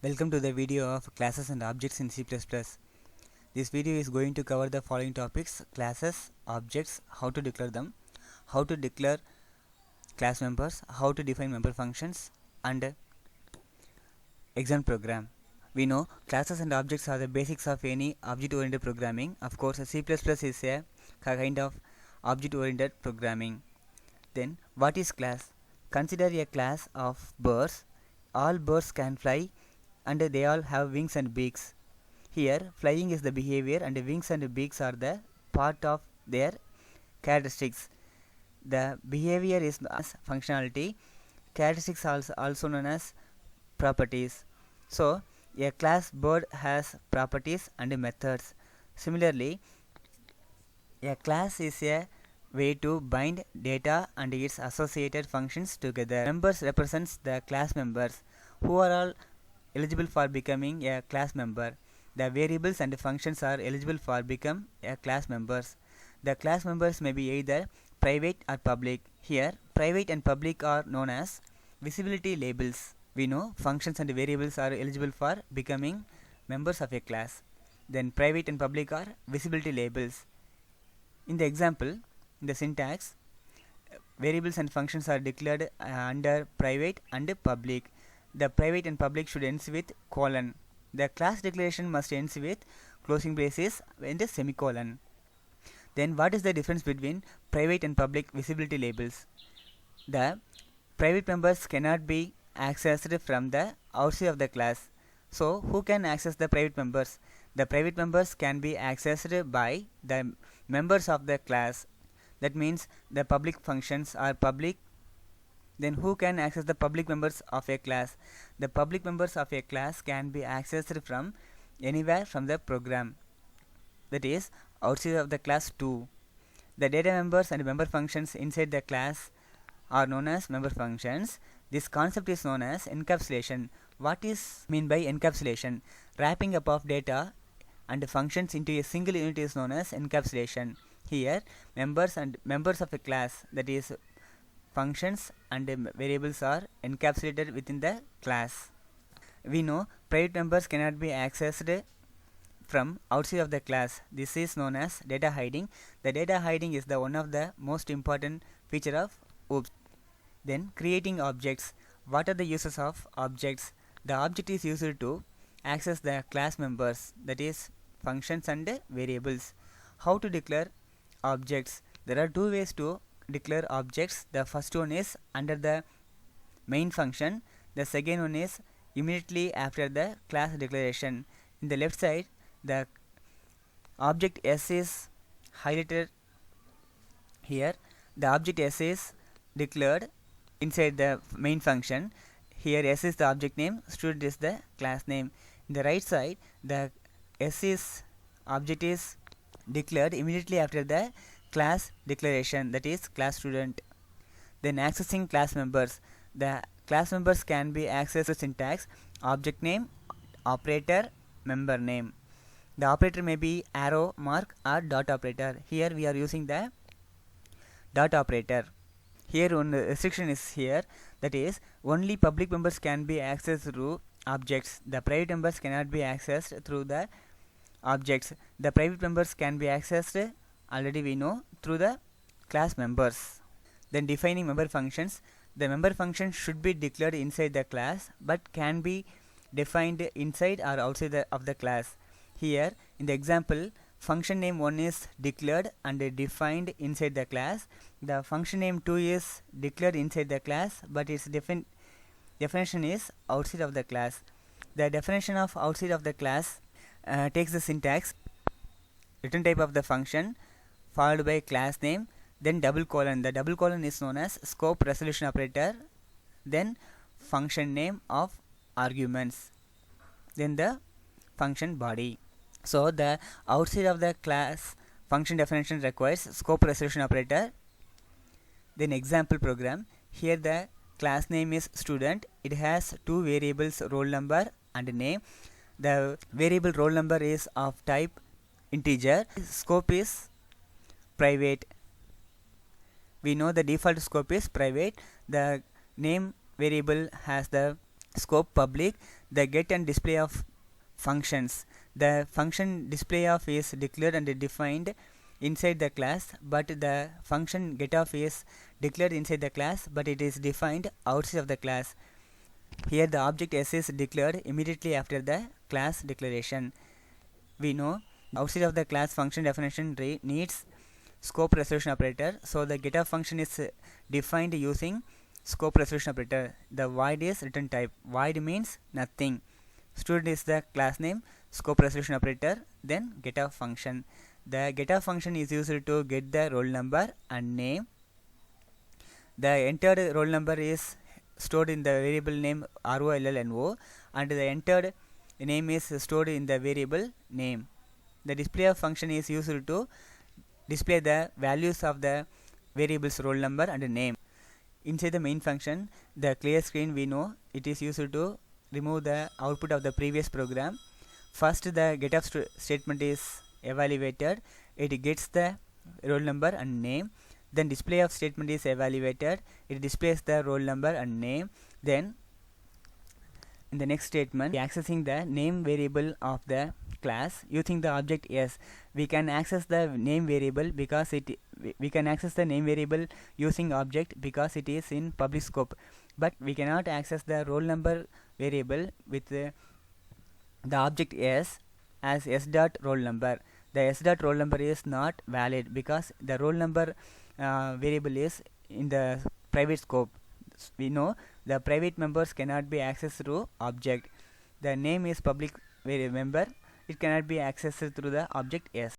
Welcome to the video of classes and objects in C++. This video is going to cover the following topics: classes, objects, how to declare them, how to declare class members, how to define member functions, and exam program. We know classes and objects are the basics of any object-oriented programming. Of course, C++ is a kind of object-oriented programming. Then, what is class? Consider a class of birds. All birds can fly and they all have wings and beaks. Here, flying is the behavior and wings and beaks are the part of their characteristics. The behavior is known as functionality. Characteristics are also known as properties. So, a class bird has properties and methods. Similarly, a class is a way to bind data and its associated functions together. Members represents the class members who are all eligible for becoming a class member. The variables and functions are eligible for become a class members. The class members may be either private or public. Here, private and public are known as visibility labels. We know functions and variables are eligible for becoming members of a class. Then private and public are visibility labels. In the example, in the syntax, variables and functions are declared under private and public. The private and public should end with colon. The class declaration must end with closing braces and a semicolon. Then what is the difference between private and public visibility labels? The private members cannot be accessed from the outside of the class. So who can access the private members? The private members can be accessed by the members of the class. That means the public functions are public. Then who can access the public members of a class? The public members of a class can be accessed from anywhere from the program, that is outside of the class too. The data members and member functions inside the class are known as member functions. This concept is known as encapsulation. What is mean by encapsulation? Wrapping up of data and functions into a single unit is known as encapsulation. Here, members and members of a class, that is functions and variables, are encapsulated within the class. We know private members cannot be accessed from outside of the class. This is known as data hiding. The data hiding is the one of the most important feature of OOPS. Then creating objects. What are the uses of objects? The object is used to access the class members, that is functions and variables. How to declare objects? There are two ways to declare objects. The first one is under the main function. The second one is immediately after the class declaration. In the left side, the object S is highlighted here. The object S is declared inside the main function. Here S is the object name, student is the class name. In the right side, the S is object is declared immediately after the class declaration, that is class student. Then accessing class members. The class members can be accessed with syntax object name, operator, member name. The operator may be arrow, mark or dot operator. Here we are using the dot operator. Here one restriction is here, that is only public members can be accessed through objects. The private members cannot be accessed through the objects. The private members can be accessed, already we know, through the class members. Then defining member functions. The member function should be declared inside the class but can be defined inside or outside of the class. Here in the example, function name 1 is declared and defined inside the class. The function name 2 is declared inside the class but its definition is outside of the class. The definition of outside of the class takes the syntax return type of the function followed by class name, then double colon. The double colon is known as scope resolution operator, then function name of arguments, then the function body. So the outside of the class function definition requires scope resolution operator. Then example program. Here the class name is student. It has two variables, roll number and name. The variable roll number is of type integer. Scope is private. We know the default scope is private. The name variable has the scope public. the get and display of functions. The function display of is declared and defined inside the class, but the function get of is declared inside the class, but it is defined outside of the class. Here the object S is declared immediately after the class declaration. We know outside of the class function definition needs scope resolution operator, so the get of function is defined using scope resolution operator. The void is return type. Void means nothing. Student is the class name, scope resolution operator, then get of function. The get of function is used to get the roll number and name. The entered roll number is stored in the variable name ROLLNO, and the entered name is stored in the variable name. The display of function is used to display the values of the variables roll number and name. Inside the main function, the clear screen, we know it is used to remove the output of the previous program. First, the get of statement is evaluated. It gets the roll number and name. Then display of statement is evaluated. It displays the roll number and name. Then in the next statement, accessing the name variable of the class using the object S. We can access the name variable because we can access the name variable using object because it is in public scope, but we cannot access the roll number variable with the object S as S dot roll number. The S dot roll number is not valid because the roll number variable is in the private scope. We know the private members cannot be accessed through object. The name is public member. It cannot be accessed through the object S.